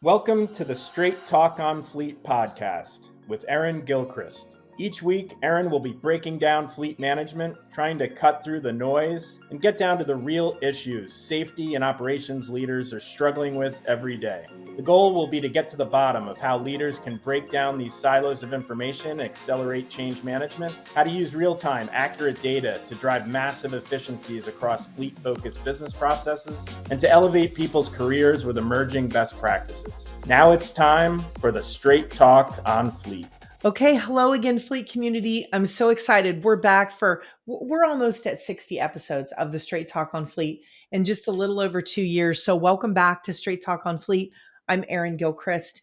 Welcome to the Straight Talk on Fleet podcast with Erin Gilchrist. Each week, Erin will be breaking down fleet management, trying to cut through the noise and get down to the real issues safety and operations leaders are struggling with every day. The goal will be to get to the bottom of how leaders can break down these silos of information and accelerate change management, how to use real-time, accurate data to drive massive efficiencies across fleet-focused business processes, and to elevate people's careers with emerging best practices. Now it's time for the Straight Talk on Fleet. Okay, hello again, Fleet community. I'm so excited. We're almost at 60 episodes of the Straight Talk on Fleet in just a little over 2 years. So welcome back to Straight Talk on Fleet. I'm Erin Gilchrist.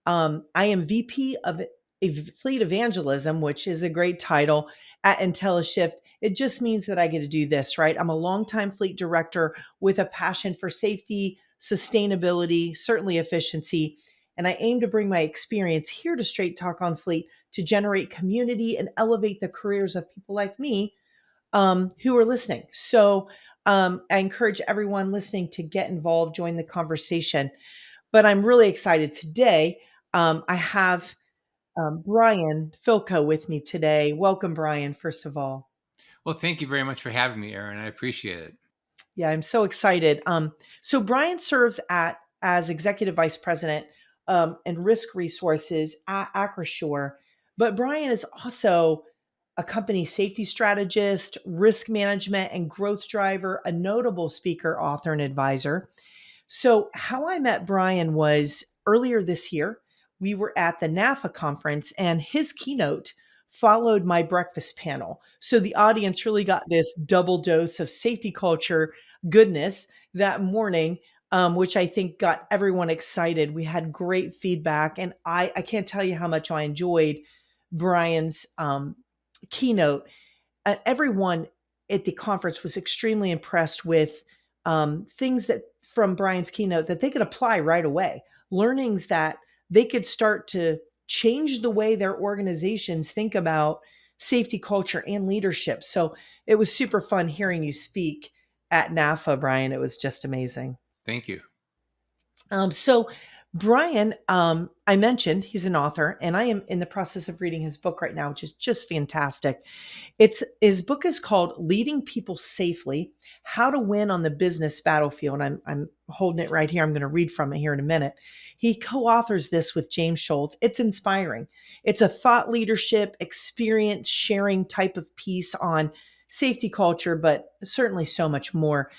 I am VP of Fleet Evangelism, which is a great title at IntelliShift. It just means that I get to do this, right? I'm a longtime fleet director with a passion for safety, sustainability, certainly efficiency. And I aim to bring my experience here to Straight Talk on Fleet to generate community and elevate the careers of people like me who are listening. So I encourage everyone listening to get involved, join the conversation. But I'm really excited today. I have Brian Fielkow with me today. Welcome, Brian, first of all. Well, thank you very much for having me, Erin. I appreciate it. Yeah, I'm so excited. So Brian serves as Executive Vice President and Risk Resources at Acrisure. But Brian is also a company safety strategist, risk management and growth driver, a notable speaker, author, and advisor. So how I met Brian was earlier this year. We were at the NAFA conference and his keynote followed my breakfast panel. So the audience really got this double dose of safety culture goodness that morning, which I think got everyone excited. We had great feedback, and I can't tell you how much I enjoyed Brian's keynote. Everyone at the conference was extremely impressed with things that from Brian's keynote that they could apply right away, learnings that they could start to change the way their organizations think about safety culture and leadership. So it was super fun hearing you speak at NAFA, Brian. It was just amazing. Thank you. So Brian, I mentioned he's an author, and I am in the process of reading his book right now, which is just fantastic. His book is called Leading People Safely: How to Win on the Business Battlefield. And I'm holding it right here. I'm going to read from it here in a minute. He co-authors this with James Schultz. It's inspiring. It's a thought leadership, experience sharing type of piece on safety culture, but certainly so much more.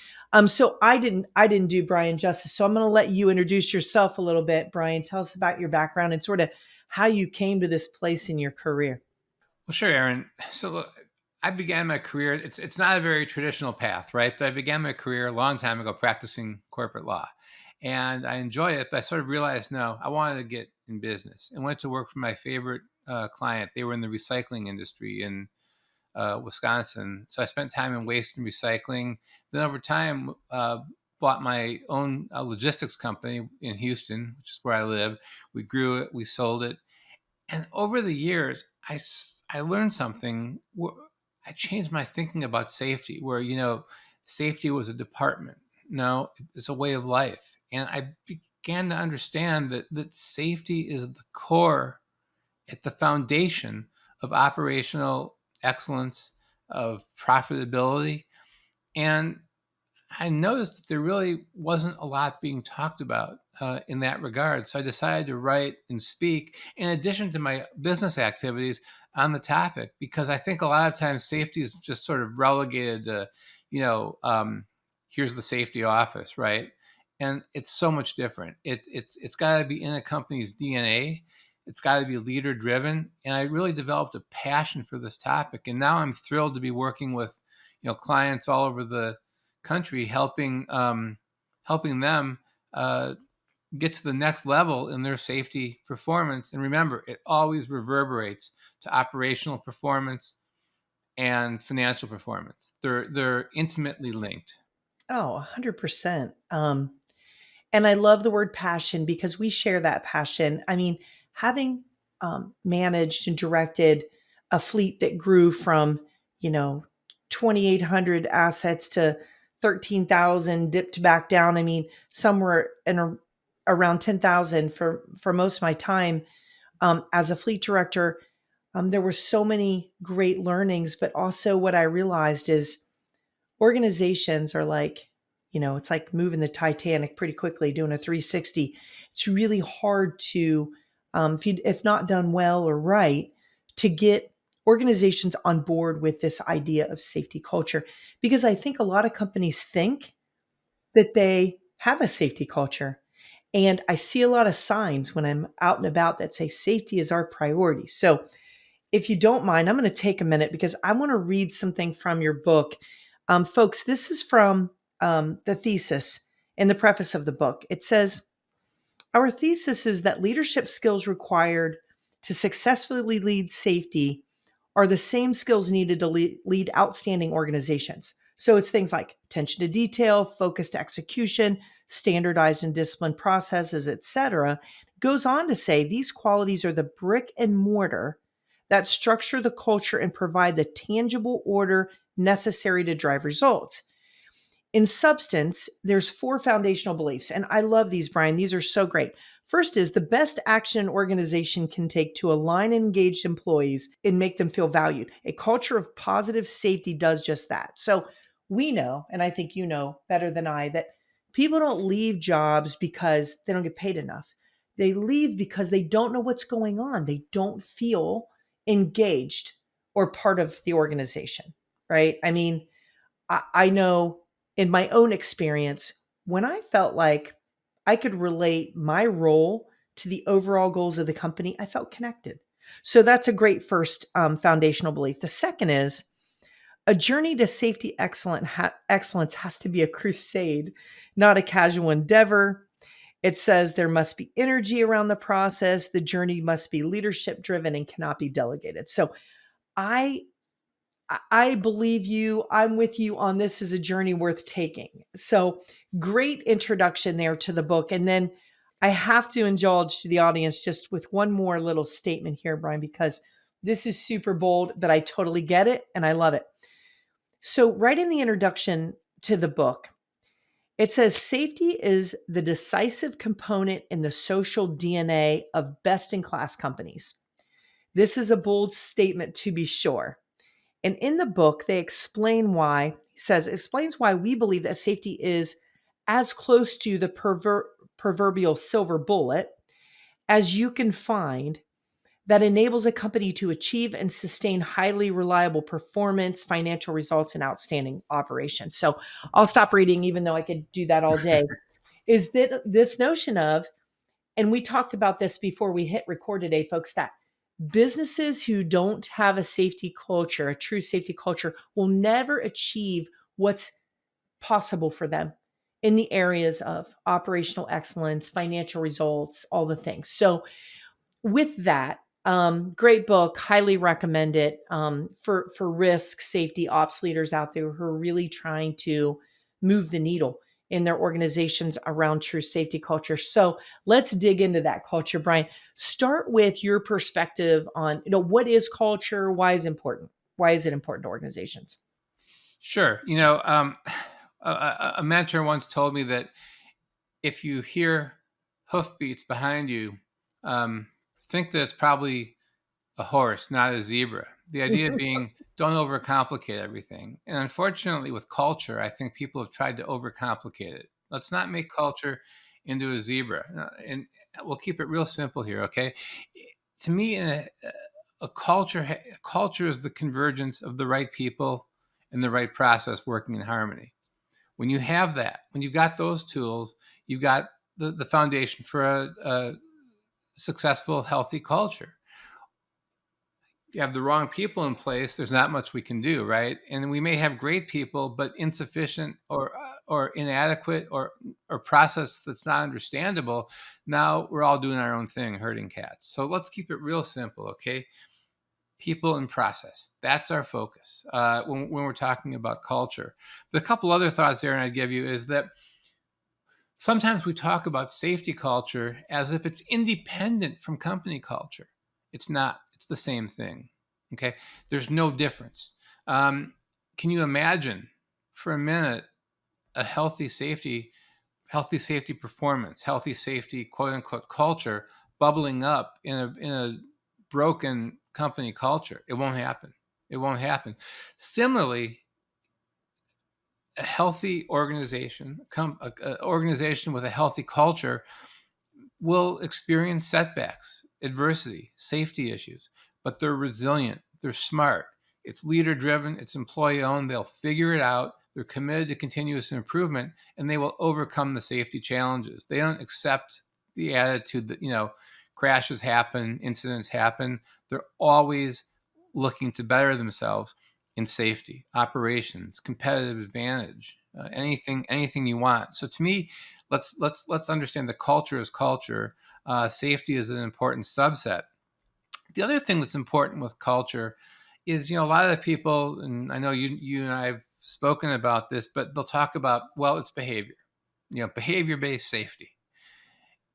So I didn't do Brian justice. So I'm going to let you introduce yourself a little bit, Brian. Tell us about your background and sort of how you came to this place in your career. Well, sure, Erin. So look, I began my career. It's not a very traditional path, right? But I began my career a long time ago practicing corporate law, and I enjoy it. But I sort of realized, no, I wanted to get in business and went to work for my favorite client. They were in the recycling industry in Wisconsin. So I spent time in waste and recycling. Then over time, bought my own logistics company in Houston, which is where I live. We grew it, we sold it. And over the years, I learned something. I changed my thinking about safety, where, safety was a department. No, it's a way of life. And I began to understand that safety is the core, at the foundation of operational excellence, of profitability. And I noticed that there really wasn't a lot being talked about in that regard. So I decided to write and speak in addition to my business activities on the topic, because I think a lot of times safety is just sort of relegated to, here's the safety office, right? And it's so much different. It's got to be in a company's DNA. It's got to be leader driven. And I really developed a passion for this topic. And now I'm thrilled to be working with, clients all over the country, helping them get to the next level in their safety performance. And remember, it always reverberates to operational performance and financial performance. They're intimately linked. Oh, 100%. And I love the word passion because we share that passion. I mean, having managed and directed a fleet that grew from, 2,800 assets to 13,000, dipped back down. I mean, some were in a around 10,000 for most of my time as a fleet director. There were so many great learnings, but also what I realized is organizations are like, it's like moving the Titanic pretty quickly, doing a 360. It's really hard to, if not done well or right, to get organizations on board with this idea of safety culture. Because I think a lot of companies think that they have a safety culture. And I see a lot of signs when I'm out and about that say safety is our priority. So if you don't mind, I'm going to take a minute because I want to read something from your book. Folks, this is from the thesis in the preface of the book. It says, our thesis is that leadership skills required to successfully lead safety are the same skills needed to lead outstanding organizations. So it's things like attention to detail, focused execution, standardized and disciplined processes, etc. Goes on to say these qualities are the brick and mortar that structure the culture and provide the tangible order necessary to drive results. In substance, there's 4 foundational beliefs, and I love these, Brian. These are so great. First is the best action an organization can take to align engaged employees and make them feel valued. A culture of positive safety does just that. So we know, and I think you know better than I, that people don't leave jobs because they don't get paid enough. They leave because they don't know what's going on. They don't feel engaged or part of the organization, right? I mean, I know in my own experience, when I felt like I could relate my role to the overall goals of the company, I felt connected. So that's a great first foundational belief. The second is a journey to safety excellence has to be a crusade, not a casual endeavor. It says there must be energy around the process. The journey must be leadership driven and cannot be delegated. So I I believe you. I'm with you on this is a journey worth taking. So great introduction there to the book. And then I have to indulge the audience just with one more little statement here, Brian, because this is super bold, but I totally get it and I love it. So right in the introduction to the book, it says safety is the decisive component in the social DNA of best in class companies. This is a bold statement to be sure. And in the book, they explain why, he says, explains why we believe that safety is as close to the proverbial silver bullet as you can find that enables a company to achieve and sustain highly reliable performance, financial results, and outstanding operations. So I'll stop reading, even though I could do that all day. Is that this notion of, and we talked about this before we hit record today, folks, that businesses who don't have a safety culture, a true safety culture, will never achieve what's possible for them in the areas of operational excellence, financial results, all the things. So, with that, great book, highly recommend it for risk safety ops leaders out there who are really trying to move the needle in their organizations around true safety culture. So let's dig into that culture, Brian. Start with your perspective on, what is culture? Why is it important? Why is it important to organizations? Sure. A mentor once told me that if you hear hoofbeats behind you, think that it's probably a horse, not a zebra. The idea being, don't overcomplicate everything. And unfortunately, with culture, I think people have tried to overcomplicate it. Let's not make culture into a zebra. And we'll keep it real simple here, okay? To me, a culture is the convergence of the right people and the right process working in harmony. When you have that, when you've got those tools, you've got the foundation for a successful, healthy culture. You have the wrong people in place, there's not much we can do, right? And we may have great people, but insufficient or inadequate or process that's not understandable. Now we're all doing our own thing, herding cats. So let's keep it real simple, okay? People and process. That's our focus when we're talking about culture. But a couple other thoughts there, and I'd give you is that sometimes we talk about safety culture as if it's independent from company culture. It's not. It's the same thing. Okay. There's no difference. Can you imagine for a minute a healthy safety healthy safety performance, healthy safety, quote unquote, culture bubbling up in a broken company culture. It won't happen. It won't happen. Similarly, a healthy organization, a organization with a healthy culture will experience setbacks, adversity, safety issues, but they're resilient, they're smart, it's leader driven, it's employee owned, they'll figure it out, they're committed to continuous improvement, and they will overcome the safety challenges. They don't accept the attitude that, crashes happen, incidents happen. They're always looking to better themselves in safety, operations, competitive advantage, anything you want. So to me, let's understand the culture is culture. Safety is an important subset. The other thing that's important with culture is, a lot of the people, and I know you and I have spoken about this, but they'll talk about, well, it's behavior, behavior-based safety.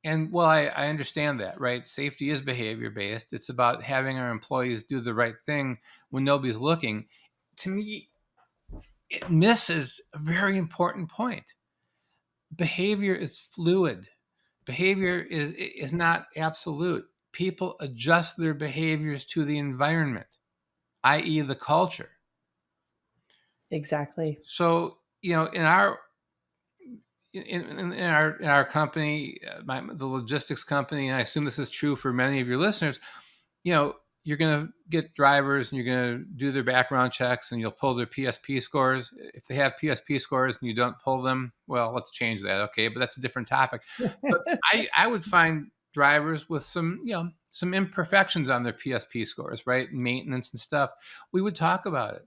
And well, I understand that, right? Safety is behavior-based. It's about having our employees do the right thing when nobody's looking. To me, it misses a very important point. Behavior is fluid. Behavior is not absolute. People adjust their behaviors to the environment, i.e., the culture. Exactly. So, in our company, the logistics company, and I assume this is true for many of your listeners, you're going to get drivers and you're going to do their background checks and you'll pull their PSP scores. If they have PSP scores and you don't pull them, well, let's change that. Okay. But that's a different topic. But I would find drivers with some imperfections on their PSP scores, right? Maintenance and stuff. We would talk about it.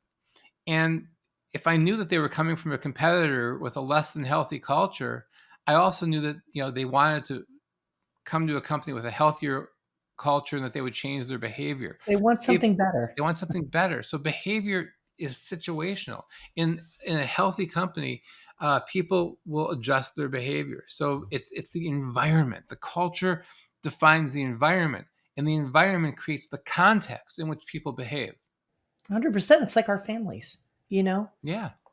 And if I knew that they were coming from a competitor with a less than healthy culture, I also knew that, they wanted to come to a company with a healthier culture and that they would change their behavior. They want something better. They want something better. So behavior is situational. In a healthy company, people will adjust their behavior. So it's the environment. The culture defines the environment, and the environment creates the context in which people behave. 100%. It's like our families, Yeah.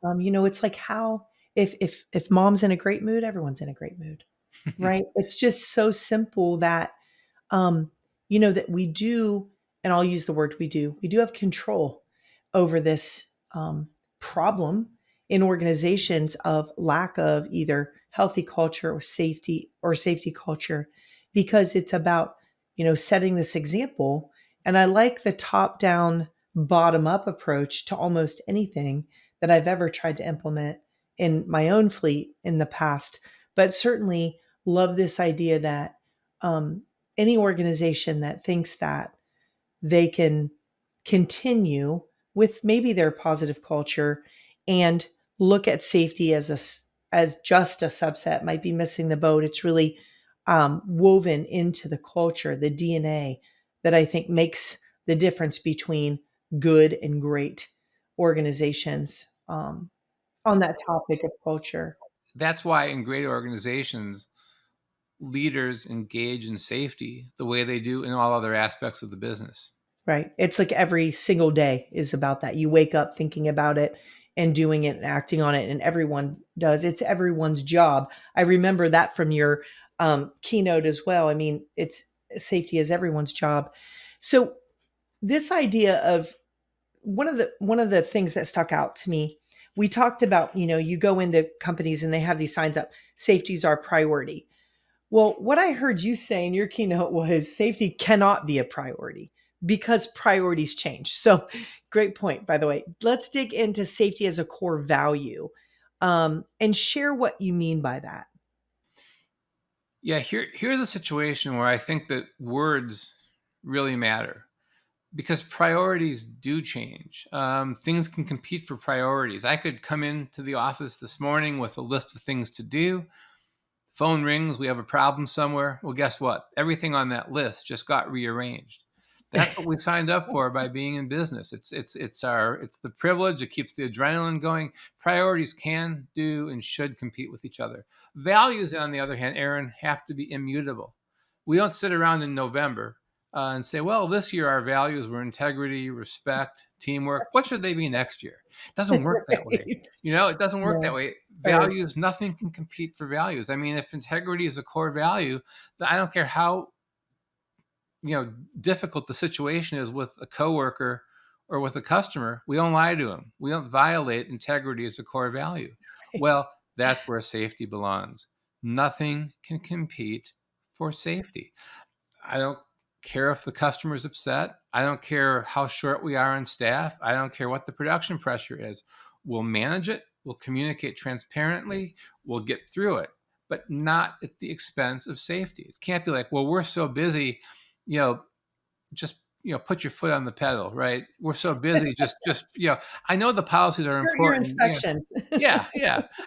It's like how if mom's in a great mood, everyone's in a great mood, right? It's just so simple that that we do, and I'll use the word we do have control over this problem in organizations of lack of either healthy culture or safety culture, because it's about, setting this example. And I like the top down, bottom up approach to almost anything that I've ever tried to implement in my own fleet in the past, but certainly love this idea that any organization that thinks that they can continue with maybe their positive culture and look at safety as just a subset might be missing the boat. It's really woven into the culture, the DNA that I think makes the difference between good and great organizations on that topic of culture. That's why in great organizations, leaders engage in safety the way they do in all other aspects of the business. Right. It's like every single day is about that. You wake up thinking about it and doing it and acting on it, and everyone does. It's everyone's job. I remember that from your keynote as well. I mean, it's safety is everyone's job. So this idea of one of the things that stuck out to me, we talked about, you go into companies and they have these signs up, safety is our priority. Well, what I heard you say in your keynote was safety cannot be a priority because priorities change. So great point, by the way. Let's dig into safety as a core value and share what you mean by that. Yeah, here's a situation where I think that words really matter because priorities do change. Things can compete for priorities. I could come into the office this morning with a list of things to do. Phone rings, we have a problem somewhere. Well, guess what? Everything on that list just got rearranged. That's what we signed up for by being in business. It's the privilege. It keeps the adrenaline going. Priorities can, do, and should compete with each other. Values, on the other hand, Erin, have to be immutable. We don't sit around in November and say, well, this year our values were integrity, respect, teamwork. What should they be next year? It doesn't work that way. Right. It doesn't work that No, way. hard. Values, nothing can compete for values. I mean, if integrity is a core value, then I don't care how difficult the situation is with a coworker or with a customer, we don't lie to them. We don't violate integrity as a core value. Well, that's where safety belongs. Nothing can compete for safety. I don't care if the customer's upset. I don't care how short we are on staff. I don't care what the production pressure is. We'll manage it. We'll communicate transparently. We'll get through it, but not at the expense of safety. It can't be like, well, we're so busy, just put your foot on the pedal, right? We're so busy, just I know the policies are Your important. inspections. Yeah.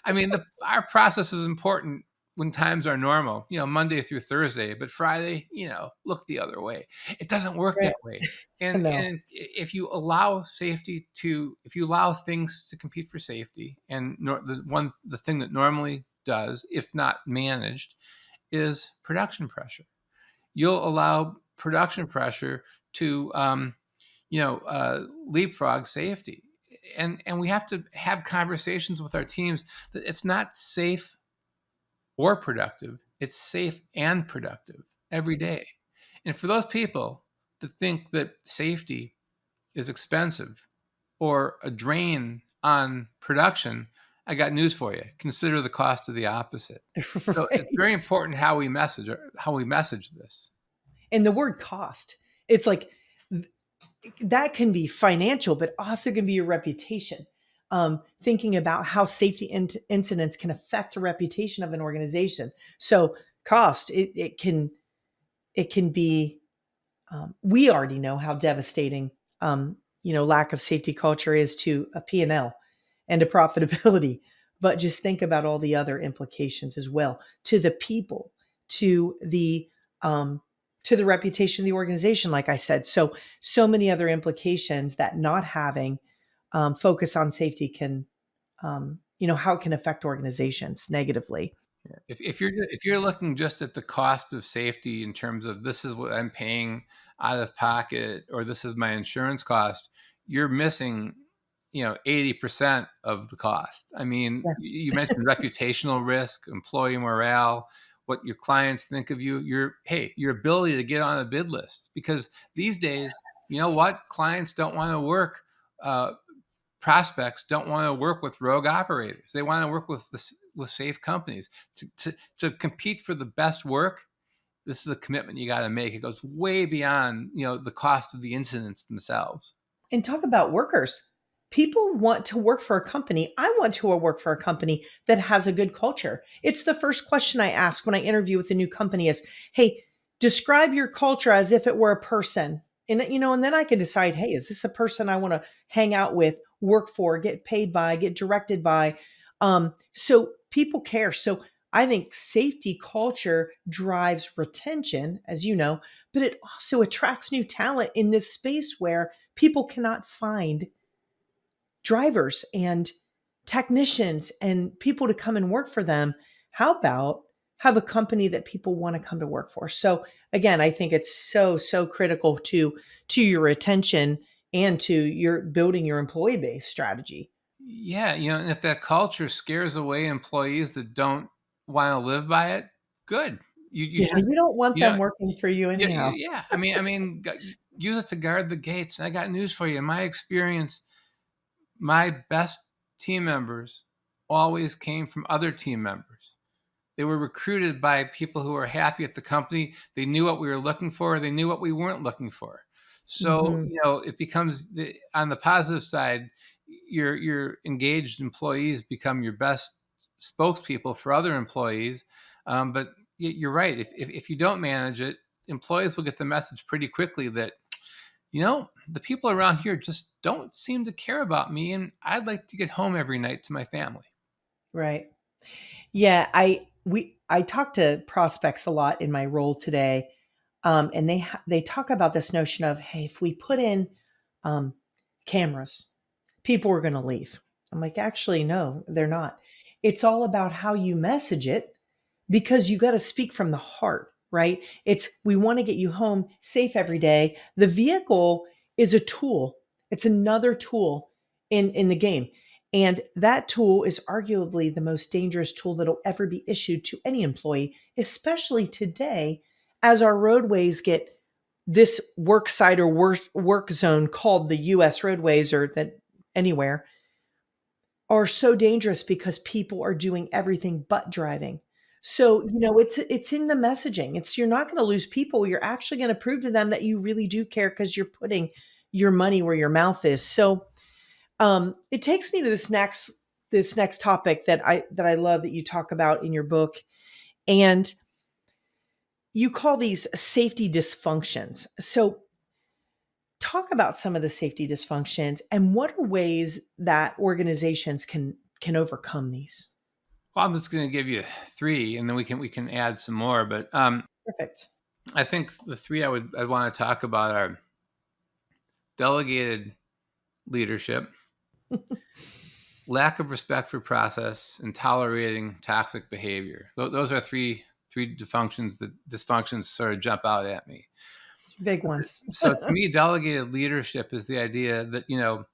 I mean, our process is important when times are normal, Monday through Thursday, but Friday, look the other way. It doesn't work Right. that way. And No. and if you allow if you allow things to compete for safety, and the thing that normally does, if not managed, is production pressure. You'll allow production pressure to leapfrog safety, and we have to have conversations with our teams that it's not safe or productive, it's safe and productive every day. And for those people that think that safety is expensive or a drain on production, I got news for you. Consider the cost of the opposite. So it's very Right. important how we message this. And the word cost, it's like that can be financial, but also can be your reputation. Thinking about how safety incidents can affect the reputation of an organization. So cost, it can be. We already know how devastating lack of safety culture is to a P&L and to profitability. But just think about all the other implications as well to the people, to the um, reputation of the organization. Like I said, so many other implications that not having focus on safety can, how it can affect organizations negatively. If you're looking just at the cost of safety in terms of this is what I'm paying out of pocket or this is my insurance cost, you're missing 80% of the cost. I mean, Yeah. you mentioned reputational risk, employee morale, what your clients think of you, your ability to get on a bid list, because these days, you know what, clients don't want to work, prospects don't want to work with rogue operators. They want to work with safe companies. To compete for the best work, this is a commitment you got to make. It goes way beyond the cost of the incidents themselves. And talk about workers. People want to work for a company. I want to work for a company that has a good culture. It's the first question I ask when I interview with a new company is, hey, describe your culture as if it were a person. And then I can decide, hey, is this a person I want to hang out with, work for, get paid by, get directed by? So people care. So I think safety culture drives retention, as you know, but it also attracts new talent in this space where people cannot find drivers and technicians and people to come and work for them. How about have a company that people want to come to work for? So again, I think it's so critical to your retention and to your building your employee base strategy. Yeah, and if that culture scares away employees that don't want to live by it, good. You Yeah, just you don't want you know them working for you yeah, anyhow. yeah. I mean, use it to guard the gates. And I got news for you. In my experience, my best team members always came from other team members. They were recruited by people who were happy at the company. They knew what we were looking for. They knew what we weren't looking for. So, Mhm. it becomes on the positive side, your engaged employees become your best spokespeople for other employees. But you're right. If you don't manage it, employees will get the message pretty quickly that, the people around here just don't seem to care about me, and I'd like to get home every night to my family. Right. Yeah, I talk to prospects a lot in my role today, and they talk about this notion of, hey, if we put in um, cameras, people are going to leave. I'm like, actually, no, they're not. It's all about how you message it because you got to speak from the heart, right? We want to get you home safe every day. The vehicle is a tool. It's another tool in the game. And that tool is arguably the most dangerous tool that'll ever be issued to any employee, especially today as our roadways get this work site or work zone called the US roadways or that anywhere are so dangerous because people are doing everything but driving. So, it's in the messaging. You're not going to lose people. You're actually going to prove to them that you really do care because you're putting your money where your mouth is. So, it takes me to this next topic that I love that you talk about in your book, and you call these safety dysfunctions. So, talk about some of the safety dysfunctions and what are ways that organizations can overcome these. Well, I'm just going to give you three, and then we can add some more. But Perfect. I think the three I want to talk about are delegated leadership, lack of respect for process, and tolerating toxic behavior. Those are three dysfunctions sort of jump out at me. Big ones. So to me, delegated leadership is the idea that,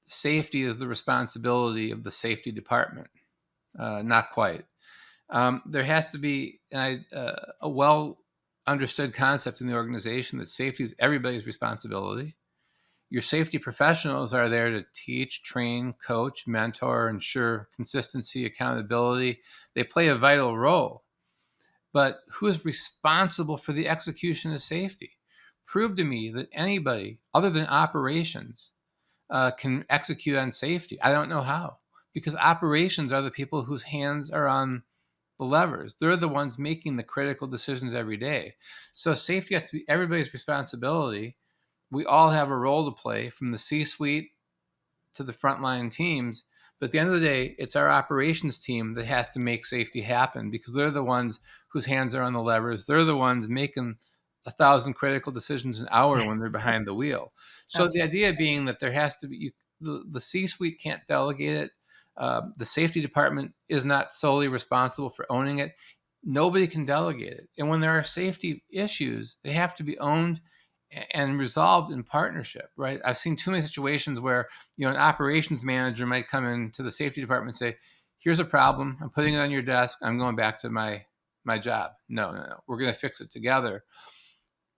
safety is the responsibility of the safety department. Not quite. There has to be a well understood concept in the organization that safety is everybody's responsibility. Your safety professionals are there to teach, train, coach, mentor, ensure consistency, accountability. They play a vital role. But who is responsible for the execution of safety? Prove to me that anybody other than operations can execute on safety. I don't know how, because operations are the people whose hands are on the levers. They're the ones making the critical decisions every day. So safety has to be everybody's responsibility. We all have a role to play, from the C-suite to the frontline teams. But at the end of the day, it's our operations team that has to make safety happen, because they're the ones whose hands are on the levers. They're the ones making 1,000 critical decisions an hour when they're behind the wheel. So the idea being that there has to be, the C-suite can't delegate it. The safety department is not solely responsible for owning it. Nobody can delegate it. And when there are safety issues, they have to be owned and resolved in partnership, right? I've seen too many situations where, an operations manager might come into the safety department and say, here's a problem. I'm putting it on your desk. I'm going back to my job. No. We're going to fix it together.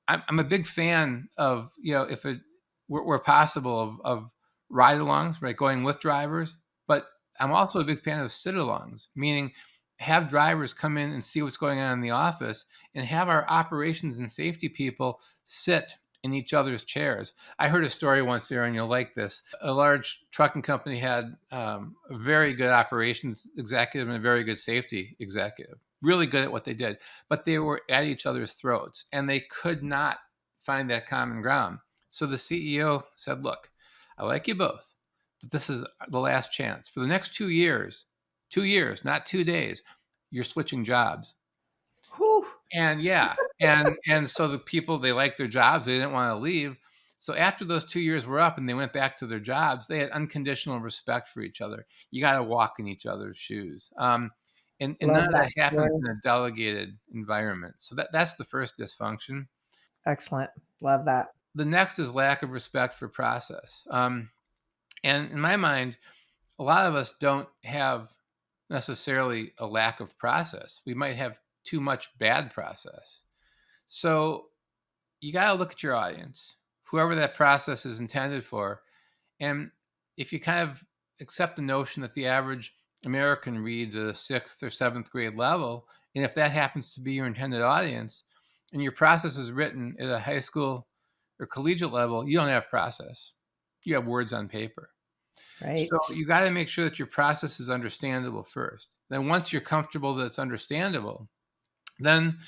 I'm a big fan of, if it were possible, of ride-alongs, right? Going with drivers. But I'm also a big fan of sit-alongs, meaning have drivers come in and see what's going on in the office, and have our operations and safety people sit in each other's chairs. I heard a story once, Erin, you'll like this. A large trucking company had a very good operations executive and a very good safety executive, really good at what they did, but they were at each other's throats and they could not find that common ground. So the CEO said, look, I like you both, but this is the last chance. For the next 2 years, not 2 days, you're switching jobs. Whew. And and so the people, they liked their jobs. They didn't want to leave. So after those 2 years were up and they went back to their jobs, they had unconditional respect for each other. You got to walk in each other's shoes. And none of that happens in a delegated environment. So that's the first dysfunction. Excellent. Love that. The next is lack of respect for process. And in my mind, a lot of us don't have necessarily a lack of process. We might have too much bad process. So you got to look at your audience, whoever that process is intended for. And if you kind of accept the notion that the average American reads at a 6th or 7th grade level, and if that happens to be your intended audience, and your process is written at a high school or collegiate level, you don't have process. You have words on paper. Right. So you got to make sure that your process is understandable first. Then once you're comfortable that it's understandable, then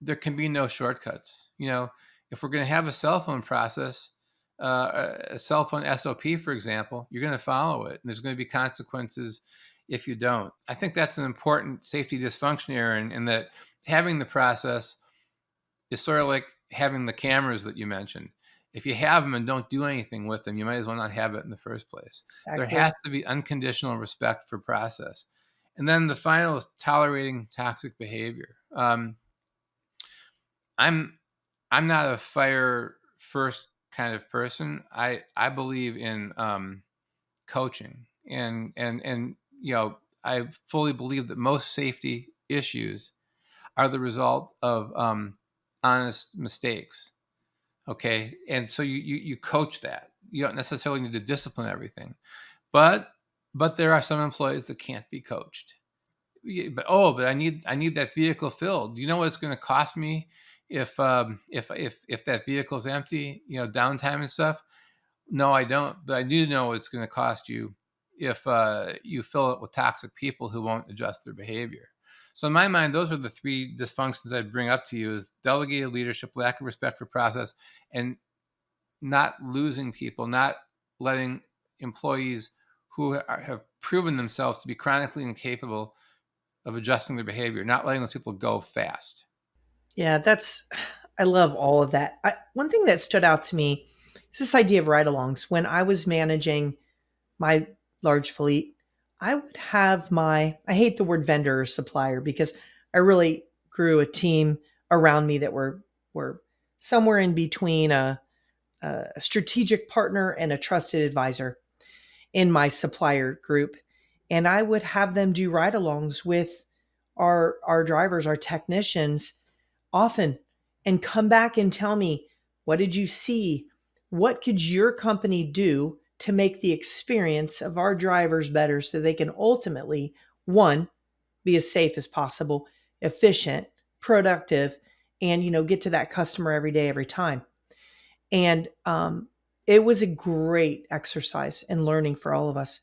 there can be no shortcuts. If we're going to have a cell phone process, a cell phone SOP, for example, you're going to follow it. And there's going to be consequences if you don't. I think that's an important safety dysfunction, Erin, in that having the process is sort of like having the cameras that you mentioned. If you have them and don't do anything with them, you might as well not have it in the first place. Exactly. There has to be unconditional respect for process. And then the final is tolerating toxic behavior. I'm not a fire first kind of person. I believe in coaching, and I fully believe that most safety issues are the result of honest mistakes. Okay, and so you coach that. You don't necessarily need to discipline everything, but there are some employees that can't be coached. But I need that vehicle filled. Do you know what it's going to cost me if that vehicle is empty? Downtime and stuff. No, I don't. But I do know what it's going to cost you if you fill it with toxic people who won't adjust their behavior. So in my mind, those are the three dysfunctions I'd bring up to you: is delegated leadership, lack of respect for process, and not losing people, not letting employees who have proven themselves to be chronically incapable of adjusting their behavior, not letting those people go fast. Yeah, I love all of that. One thing that stood out to me is this idea of ride alongs. When I was managing my large fleet, I would have I hate the word vendor or supplier because I really grew a team around me that were somewhere in between a strategic partner and a trusted advisor in my supplier group. And I would have them do ride alongs with our drivers, our technicians often, and come back and tell me, what did you see? What could your company do to make the experience of our drivers better so they can ultimately, one, be as safe as possible, efficient, productive, and get to that customer every day, every time. And it was a great exercise and learning for all of us.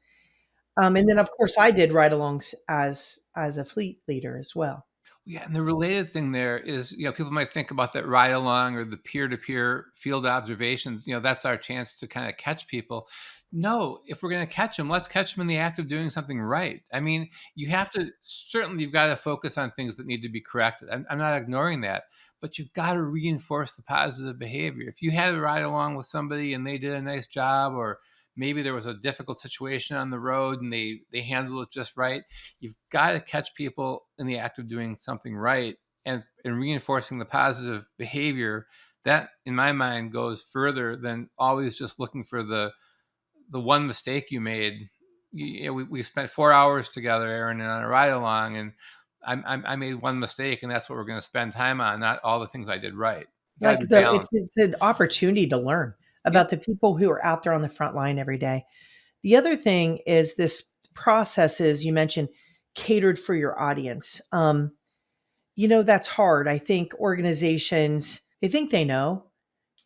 And then, of course, I did ride-alongs as a fleet leader as well. Yeah, and the related thing there is, people might think about that ride along or the peer-to-peer field observations. That's our chance to kind of catch people. No, if we're going to catch them, let's catch them in the act of doing something right. I mean, you've got to focus on things that need to be corrected. I'm not ignoring that, but you've got to reinforce the positive behavior. If you had a ride along with somebody and they did a nice job, or maybe there was a difficult situation on the road and they handled it just right, you've got to catch people in the act of doing something right, and reinforcing the positive behavior. That, in my mind, goes further than always just looking for the one mistake you made. We spent 4 hours together, Erin, on a ride along, and I made one mistake, and that's what we're going to spend time on, not all the things I did right. Got to Like be it's balanced. it's an opportunity to learn Yep. about the people who are out there on the front line every day. The other thing is this process is, you mentioned, catered for your audience. That's hard. I think organizations, they think they know,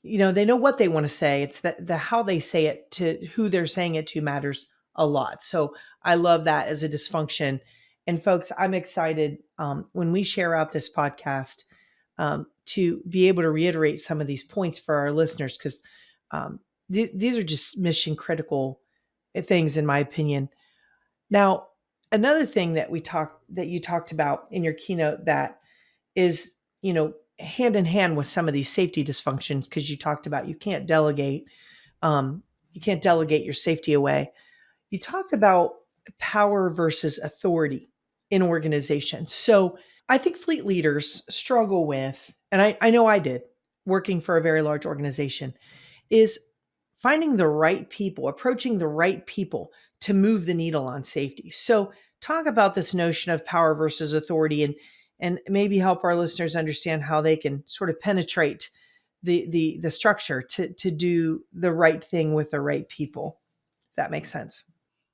they know what they want to say. It's the how they say it to who they're saying it to matters a lot. So I love that as a dysfunction. And folks, I'm excited when we share out this podcast to be able to reiterate some of these points for our listeners, because these are just mission critical things, in my opinion. Now, another thing that you talked about in your keynote that is, hand in hand with some of these safety dysfunctions, because you talked about you can't delegate your safety away. You talked about power versus authority in organizations. So I think fleet leaders struggle with, and I know I did, working for a very large organization, is finding the right people, approaching the right people to move the needle on safety. So talk about this notion of power versus authority, and maybe help our listeners understand how they can sort of penetrate the structure to do the right thing with the right people. If that makes sense.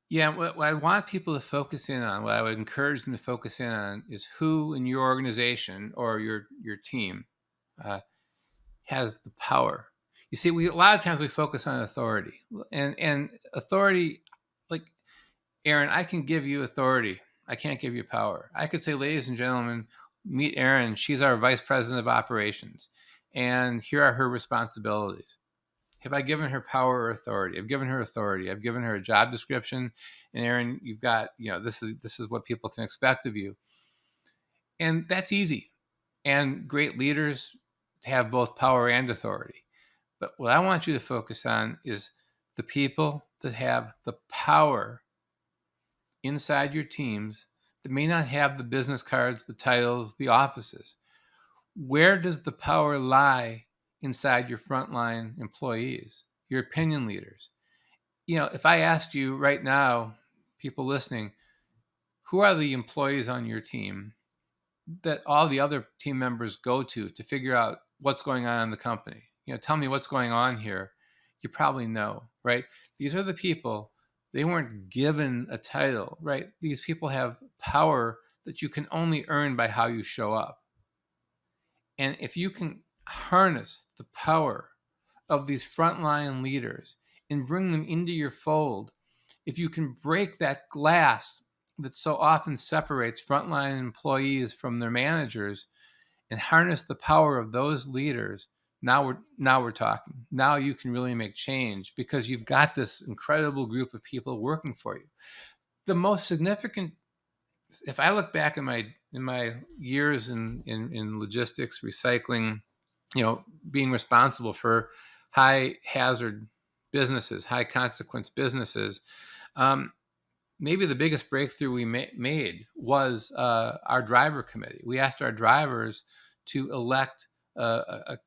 Yeah, what I want people to focus in on, what I would encourage them to focus in on, is who in your organization or your team uh, has the power. You see, a lot of times we focus on authority, and authority, like, Erin, I can give you authority. I can't give you power. I could say, ladies and gentlemen, meet Erin. She's our vice president of operations, and here are her responsibilities. Have I given her power or authority? I've given her authority. I've given her a job description. And Erin, you've got, this is what people can expect of you. And that's easy. And great leaders have both power and authority. But what I want you to focus on is the people that have the power inside your teams that may not have the business cards, the titles, the offices. where does the power lie inside your frontline employees, your opinion leaders? If I asked you right now, people listening, who are the employees on your team that all the other team members go to figure out what's going on in the company? Tell me what's going on here. You probably know, right? These are the people, they weren't given a title, right? These people have power that you can only earn by how you show up. And if you can harness the power of these frontline leaders and bring them into your fold, if you can break that glass that so often separates frontline employees from their managers and harness the power of those leaders, now we're talking. Now you can really make change because you've got this incredible group of people working for you. The most significant, if I look back in my years in logistics, recycling, being responsible for high hazard businesses, high consequence businesses, maybe the biggest breakthrough we made was our driver committee. We asked our drivers to elect a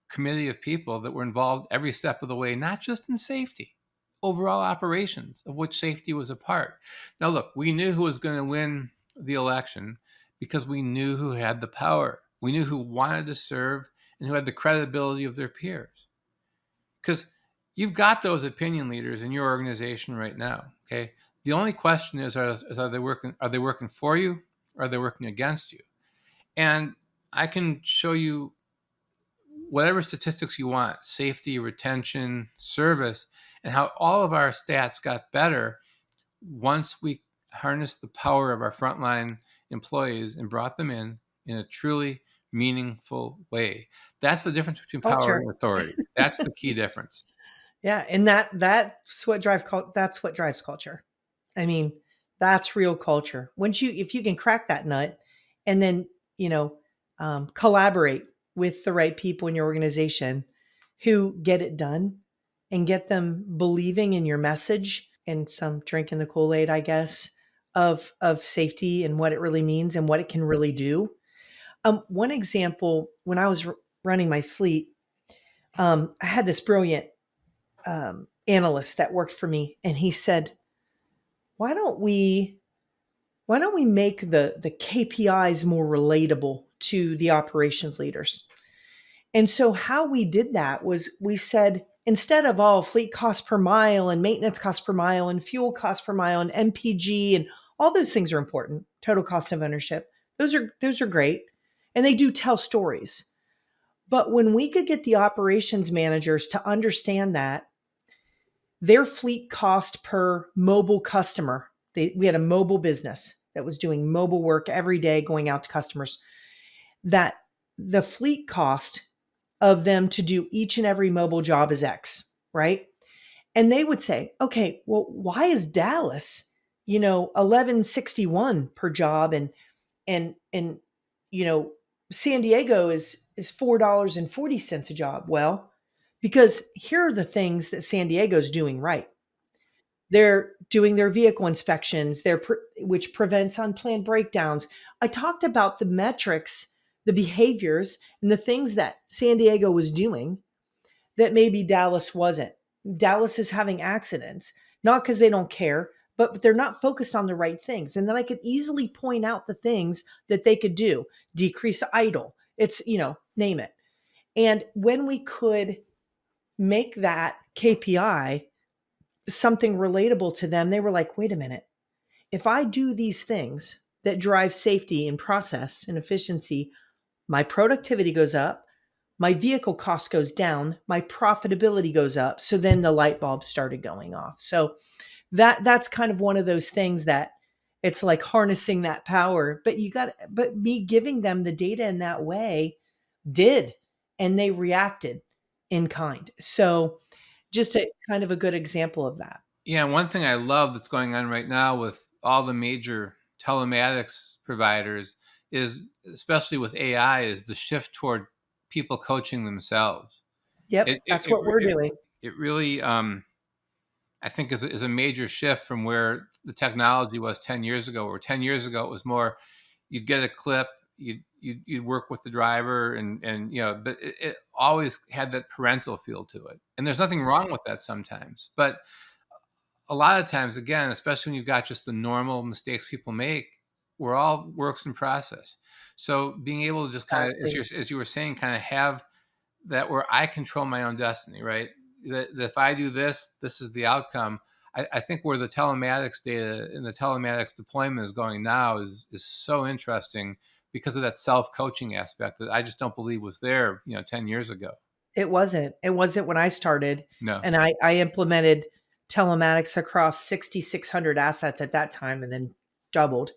committee of people that were involved every step of the way, not just in safety, overall operations, of which safety was a part. Now, look, we knew who was going to win the election because we knew who had the power. We knew who wanted to serve and who had the credibility of their peers. Because you've got those opinion leaders in your organization right now, okay? The only question is, are they working for you or are they working against you? And I can show you whatever statistics you want, safety, retention, service, and how all of our stats got better once we harnessed the power of our frontline employees and brought them in a truly meaningful way. That's the difference between power and authority. That's the key difference. Yeah, and that's what drives culture. I mean, that's real culture. If you can crack that nut, and then collaborate with the right people in your organization who get it done, and get them believing in your message and some drinking the Kool-Aid, I guess, of safety and what it really means and what it can really do. One example, when I was running my fleet, I had this brilliant analyst that worked for me, and he said, why don't we make the KPIs more relatable to the operations leaders? And so how we did that was we said, instead of all fleet cost per mile and maintenance cost per mile and fuel cost per mile and MPG, and all those things are important, total cost of ownership, those are great, and they do tell stories. But when we could get the operations managers to understand that their fleet cost per mobile customer, we had a mobile business that was doing mobile work every day, going out to customers, that the fleet cost of them to do each and every mobile job is X, right? And they would say, okay, well, why is Dallas, $11.61 per job, and San Diego is $4.40 a job? Well, because here are the things that San Diego's doing right. They're doing their vehicle inspections, which prevents unplanned breakdowns. I talked about the metrics, the behaviors, and the things that San Diego was doing that maybe Dallas wasn't. Dallas is having accidents, not because they don't care, but they're not focused on the right things. And then I could easily point out the things that they could do, decrease idle. It's, name it. And when we could make that KPI something relatable to them, they were like, wait a minute, if I do these things that drive safety and process and efficiency, my productivity goes up, my vehicle cost goes down, my profitability goes up. So then the light bulb started going off. So that's kind of one of those things that it's like harnessing that power, but me giving them the data in that way did, and they reacted in kind. So just a kind of a good example of that. Yeah, one thing I love that's going on right now with all the major telematics providers is, especially with AI, is the shift toward people coaching themselves. Yep, that's what we're doing. It really, I think, is a major shift from where the technology was 10 years ago, where 10 years ago it was more, you'd get a clip, you'd you'd work with the driver, and but it always had that parental feel to it. And there's nothing wrong with that sometimes, but a lot of times, again, especially when you've got just the normal mistakes people make, we're all works in process. So being able to just kind of, Exactly. as you were saying, kind of have that where I control my own destiny, right? That if I do this, this is the outcome. I think where the telematics data and the telematics deployment is going now is so interesting because of that self-coaching aspect that I just don't believe was there, 10 years ago. It wasn't. It wasn't when I started. No. And I implemented telematics across 6,600 assets at that time and then doubled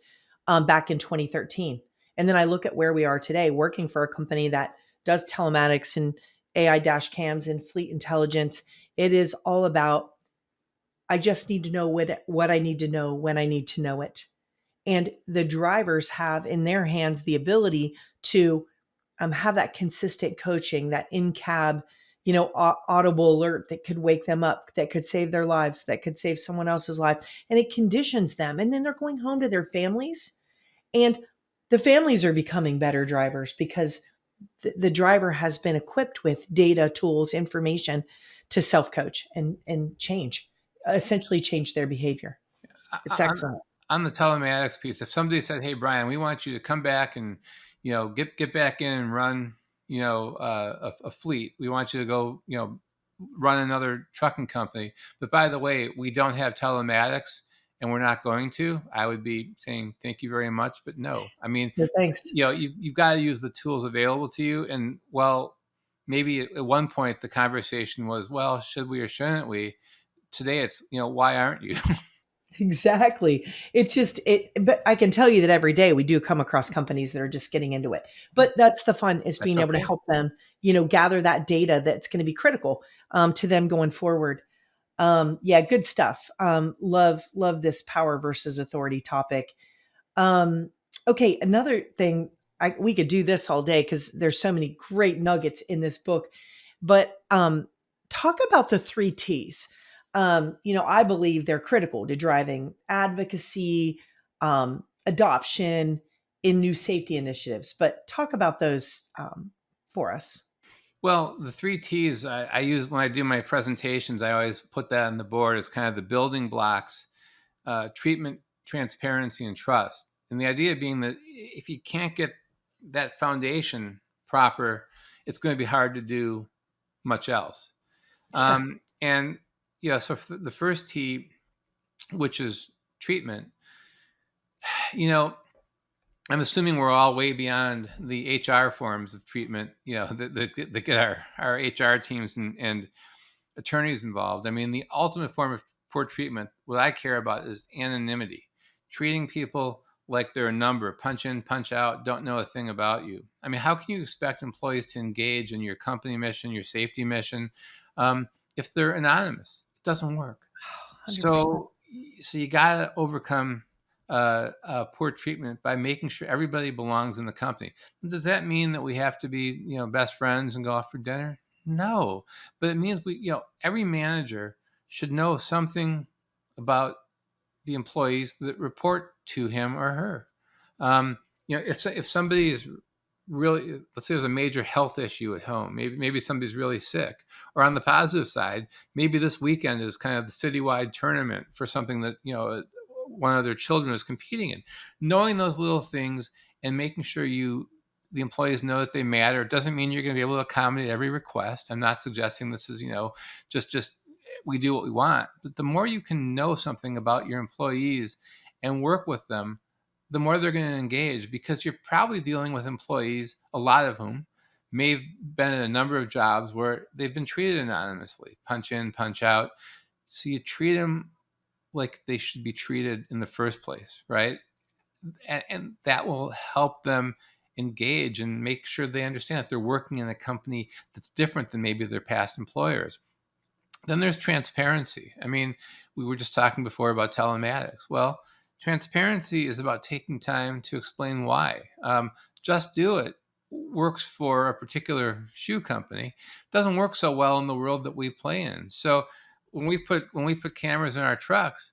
back in 2013. And then I look at where we are today, working for a company that does telematics and AI dash cams and fleet intelligence. It is all about, I just need to know what I need to know when I need to know it. And the drivers have in their hands the ability to have that consistent coaching, that in-cab, audible alert that could wake them up, that could save their lives, that could save someone else's life. And it conditions them. And then they're going home to their families. And the families are becoming better drivers because the driver has been equipped with data, tools, information to self-coach and essentially change their behavior. It's excellent. On the telematics piece, if somebody said, "Hey, Brian, we want you to come back and get back in and run a fleet. We want you to go run another trucking company. But by the way, we don't have telematics and we're not going to," I would be saying, "Thank you very much, but no." I mean, Yeah, thanks. you've got to use the tools available to you. And well, maybe at one point the conversation was, well, should we or shouldn't we? Today it's, why aren't you? Exactly. It's just but I can tell you that every day we do come across companies that are just getting into it. But that's the fun, is That's being able to okay. help them, gather that data that's going to be critical to them going forward. Yeah, good stuff. Love this power versus authority topic. Okay, another thing, we could do this all day because there's so many great nuggets in this book. But talk about the 3 T's. I believe they're critical to driving advocacy, adoption in new safety initiatives. But talk about those for us. Well, the 3 T's I use when I do my presentations. I always put that on the board as kind of the building blocks: treatment, transparency, and trust. And the idea being that if you can't get that foundation proper, it's going to be hard to do much else. Yeah. And so for the first T, which is treatment, I'm assuming we're all way beyond the HR forms of treatment, that get our HR teams and attorneys involved. I mean, the ultimate form of poor treatment, what I care about is anonymity, treating people like they're a number, punch in, punch out, don't know a thing about you. I mean, how can you expect employees to engage in your company mission, your safety mission, if they're anonymous? It doesn't work. 100%. So you got to overcome poor treatment by making sure everybody belongs in the company. Does that mean that we have to be, best friends and go out for dinner? No, but it means every manager should know something about the employees that report to him or her. If somebody is really, let's say there's a major health issue at home, maybe somebody's really sick, or on the positive side, maybe this weekend is kind of the citywide tournament for something that one of their children is competing in. Knowing those little things and making sure the employees know that they matter doesn't mean you're going to be able to accommodate every request. I'm not suggesting this is just we do what we want, but the more you can know something about your employees and work with them, the more they're going to engage, because you're probably dealing with employees, a lot of whom may have been in a number of jobs where they've been treated anonymously, punch in, punch out. So you treat them like they should be treated in the first place, right? And that will help them engage and make sure they understand that they're working in a company that's different than maybe their past employers. Then there's transparency. I mean, we were just talking before about telematics. Well, transparency is about taking time to explain why. Just do it works for a particular shoe company. Doesn't work so well in the world that we play in. So when we put cameras in our trucks,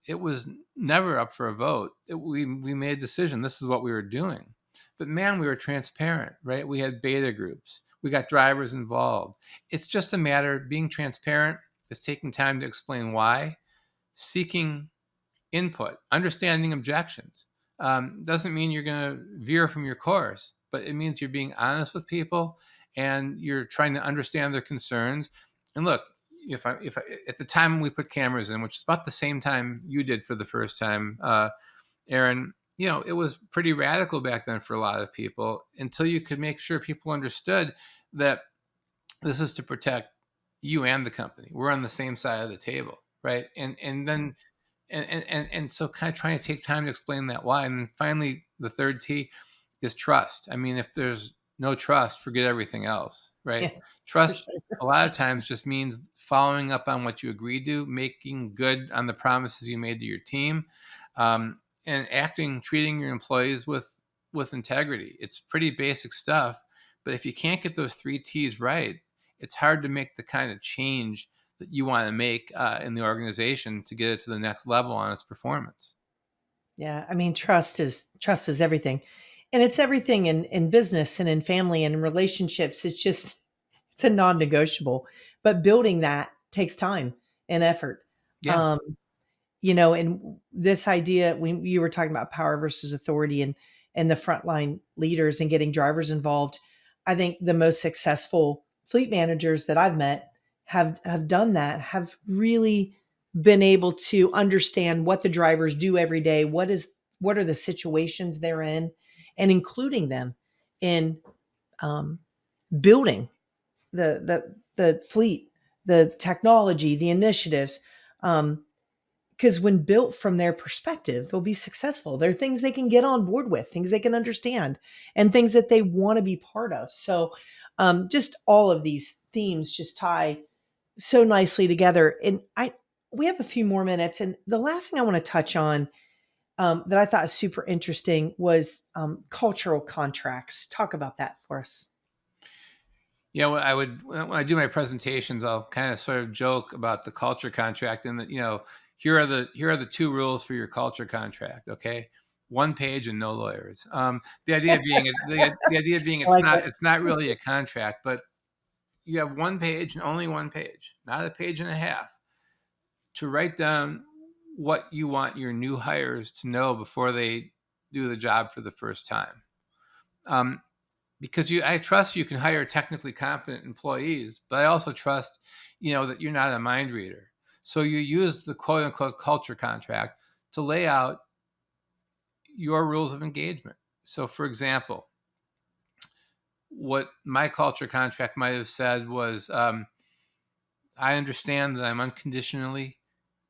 it was never up for a vote. We made a decision. This is what we were doing. But man, we were transparent, right? We had beta groups. We got drivers involved. It's just a matter of being transparent, is taking time to explain why, seeking input, understanding objections. Doesn't mean you're going to veer from your course, but it means you're being honest with people and you're trying to understand their concerns. And look, if I at the time we put cameras in, which is about the same time you did for the first time, Erin, it was pretty radical back then for a lot of people, until you could make sure people understood that this is to protect you and the company. We're on the same side of the table, right? And so kind of trying to take time to explain that why. And then finally, the third T is trust. I mean, if there's no trust, forget everything else, right? Yeah, Trust sure. a lot of times just means following up on what you agreed to, making good on the promises you made to your team, and treating your employees with integrity. It's pretty basic stuff, but if you can't get those three T's right, it's hard to make the kind of change that you want to make in the organization to get it to the next level on its performance. Yeah, I mean, trust is everything, and it's everything in business and in family and in relationships. It's a non-negotiable. But building that takes time and effort. Yeah. And this idea, when you were talking about power versus authority and the frontline leaders and getting drivers involved, I think the most successful fleet managers that I've met have done that, have really been able to understand what the drivers do every day, what are the situations they're in, and including them in um, building the fleet, the technology, the initiatives. Because when built from their perspective, they'll be successful. There are things they can get on board with, things they can understand, and things that they want to be part of. So, just all of these themes just tie so nicely together. And we have a few more minutes, and the last thing I want to touch on that I thought was super interesting was cultural contracts. Talk about that for us. Yeah, well, when I do my presentations, I'll kind of sort of joke about the culture contract, and that here are the two rules for your culture contract. Okay, one page and no lawyers. The idea being I like it. it's not really a contract, but you have one page and only one page, not a page and a half, to write down what you want your new hires to know before they do the job for the first time. Because I trust you can hire technically competent employees, but I also trust, that you're not a mind reader. So you use the quote unquote culture contract to lay out your rules of engagement. So for example, what my culture contract might have said was, I understand that I'm unconditionally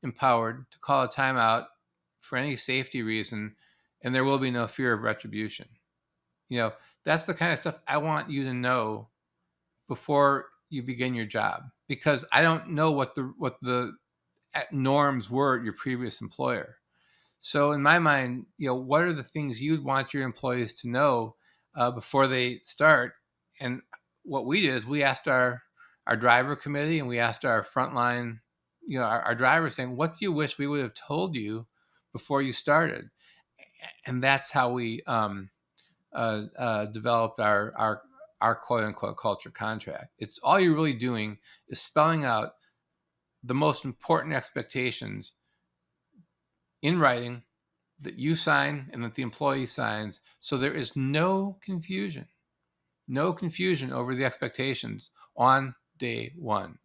empowered to call a timeout for any safety reason, and there will be no fear of retribution. That's the kind of stuff I want you to know before you begin your job, because I don't know what the norms were at your previous employer. So in my mind, what are the things you'd want your employees to know before they start? And what we did is we asked our driver committee, and we asked our frontline, our drivers, saying, what do you wish we would have told you before you started? And that's how we developed our quote unquote culture contract. It's all you're really doing is spelling out the most important expectations in writing that you sign and that the employee signs, so there is no confusion over the expectations on day one.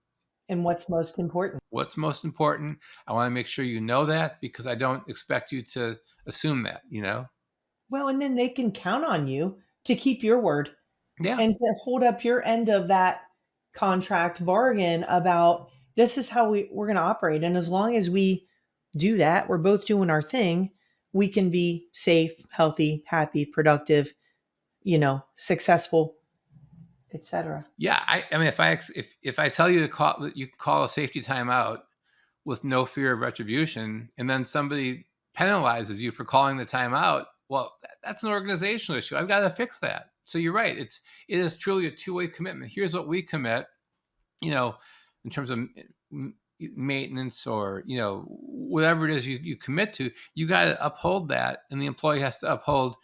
And what's most important? What's most important? I want to make sure you know that, because I don't expect you to assume that, Well, and then they can count on you to keep your word Yeah. and to hold up your end of that contract bargain about this is how we're going to operate. And as long as we do that, we're both doing our thing, we can be safe, healthy, happy, productive, successful, etc. Yeah. I mean, if I tell you that you can call a safety timeout with no fear of retribution, and then somebody penalizes you for calling the timeout, well, that's an organizational issue. I've got to fix that. So you're right. It is truly a two-way commitment. Here's what we commit, in terms of maintenance or, whatever it is you commit to, you got to uphold that. And the employee has to uphold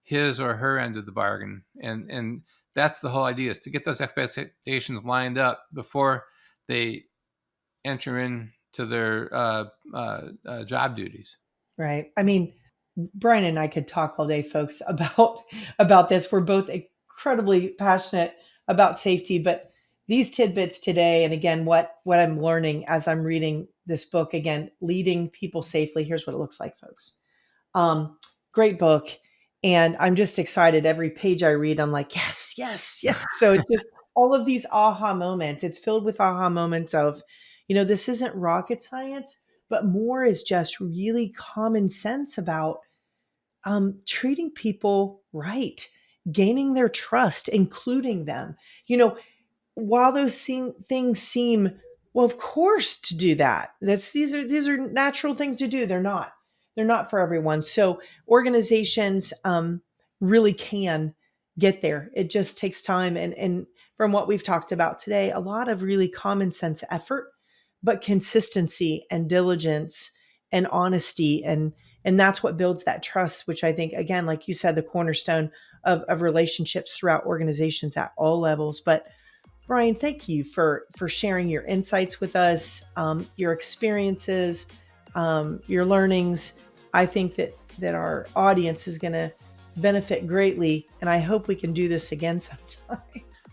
his or her end of the bargain. And that's the whole idea, is to get those expectations lined up before they enter into their job duties. Right. I mean, Brian and I could talk all day, folks, about this. We're both incredibly passionate about safety, but these tidbits today, and again, what I'm learning as I'm reading this book, again, Leading People Safely. Here's what it looks like, folks. Great book. And I'm just excited. Every page I read, I'm like, yes, yes, yes. So it's just all of these aha moments. It's filled with aha moments of, this isn't rocket science, but more is just really common sense about treating people right, gaining their trust, including them. While those things seem, well, of course, to do that. These are natural things to do. They're not for everyone. So organizations really can get there. It just takes time. And from what we've talked about today, a lot of really common sense effort, but consistency and diligence and honesty. And that's what builds that trust, which I think, again, like you said, the cornerstone of relationships throughout organizations at all levels. But Brian, thank you for sharing your insights with us, your experiences, your learnings. I think that our audience is going to benefit greatly, and I hope we can do this again sometime.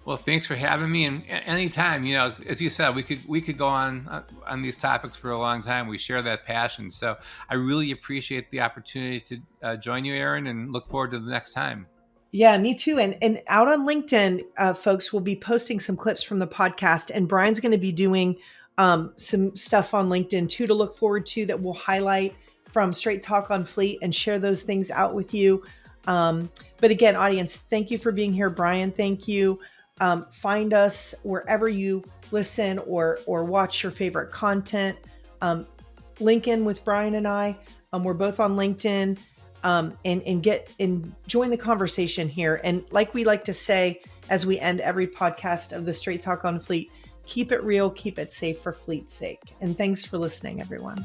Well, thanks for having me. And anytime, as you said, we could go on these topics for a long time. We share that passion. So I really appreciate the opportunity to join you, Erin, and look forward to the next time. Yeah, me too. And out on LinkedIn, folks, will be posting some clips from the podcast, and Brian's going to be doing some stuff on LinkedIn too to look forward to that we'll highlight from Straight Talk on Fleet and share those things out with you. But again, audience, thank you for being here. Brian, thank you. Find us wherever you listen or watch your favorite content. Link in with Brian and I. We're both on LinkedIn. And join the conversation here. And like we like to say, as we end every podcast of the Straight Talk on Fleet, keep it real, keep it safe for fleet's sake. And thanks for listening, everyone.